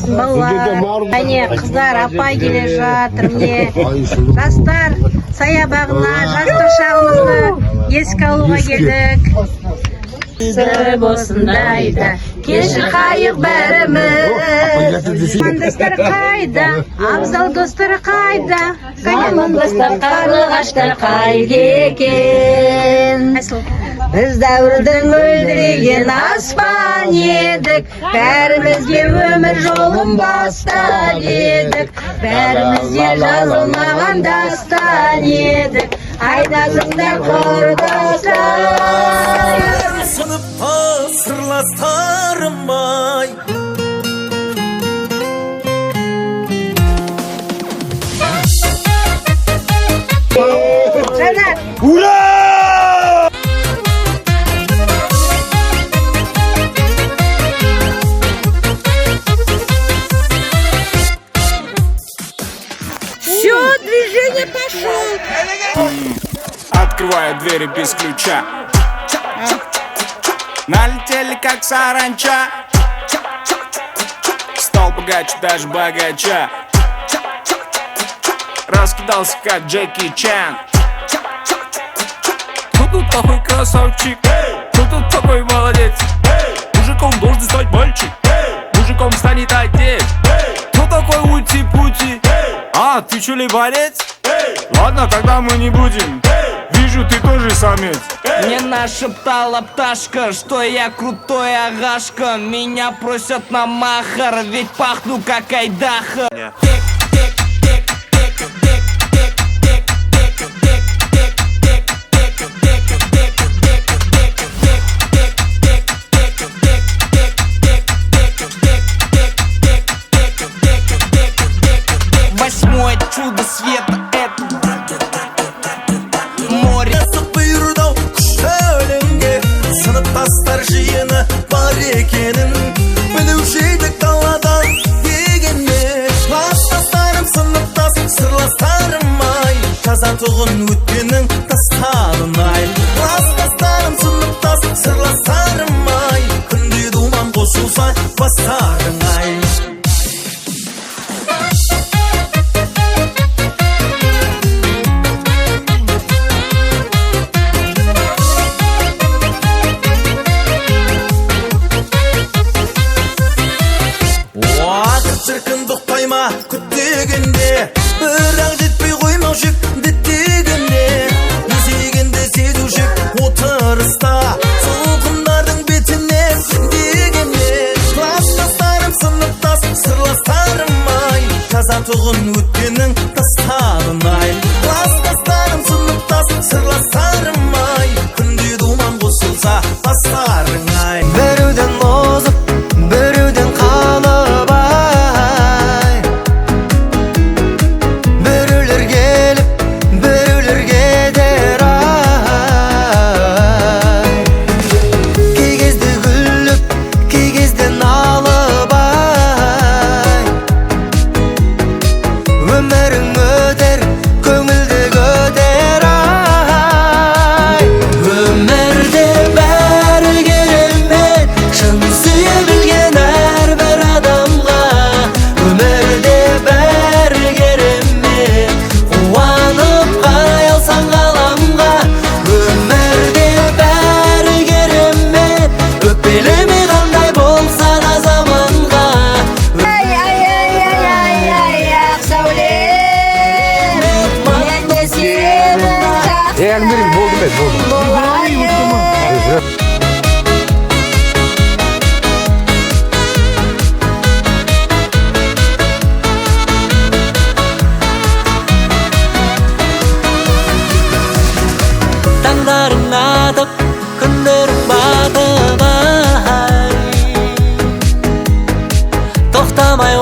болсын балалар. Әне қыздар апай келе жатыр. Міне жастар саябағына жастық шағымызды еске алуға келдік. Сыр осындайда кешір қайық бәріміз. Қандастар қайда, абзал достар қайда, командастар қарлығаштар қайда екен. Біз дәуірдің мөлдіреген аспан едік, бәрімізге өмір жолын бастан едік, бәрімізге жазылмаған дастан едік, айдасыңдар құрдастар. Сыныпта сырластарым ай, Жанар! ура! Все, движение пошло! Открываю двери без ключа. Налетели как саранча. Стал богаче, даже богача. Раскидался как Джеки Чан. Кто тут такой красавчик? Кто тут такой молодец? Мужиком должен стать мальчик, мужиком станет отец. Кто такой ути-пути? А, ты чё ли борец? Ладно, тогда мы не будем. Вижу, ты тоже самец. Мне нашептала пташка, что я крутой агашка. Меня просят на махар, ведь пахну как айдаха. Восьмое чудо света — это море. Бұйырдау шөліңге, сыныптастар жиыны бар екенін білуші едік даладан дегенде. Класстастарым, сыныптас сырластарым ай, жазатұғын өткенің тастадың ай. Класстастарым, сыныптас сырластарым ай, күнде думан қосылса бастарың ай. Шіркін тоқтайма күттегенде, бірақ жетпей қоймау жүк діттегенде. Өзегенде сезу жүк отырыста, солқындардың бетінен дегенде. Класстастарым, сыныптас сырластарым ай, жазатұғын өткенің тастадың ай. Класстастарым, сыныптас сырластарым ай, күнде думан қосылса бастарың ай. Біреуден озып, біреуден қалып ай, біреулер келіп, біреулер кетер ай. Кей кезде күліп, кей кезде налып ай, өмірің өтер, көңілді көтер ай. Өмірде бәрі керемет, шын сүйе білген әрбір адамға. Өмірде бәрі керемет, қуанып қарай алсаң ғаламға. Өмірде бәрі керемет, өкпелемей қандай болса да заманға. Ақ сәулем, мен де сені Әңгімелерің болды ма? Болды. Таңдарың атып, күндерің батып ай, тоқтамай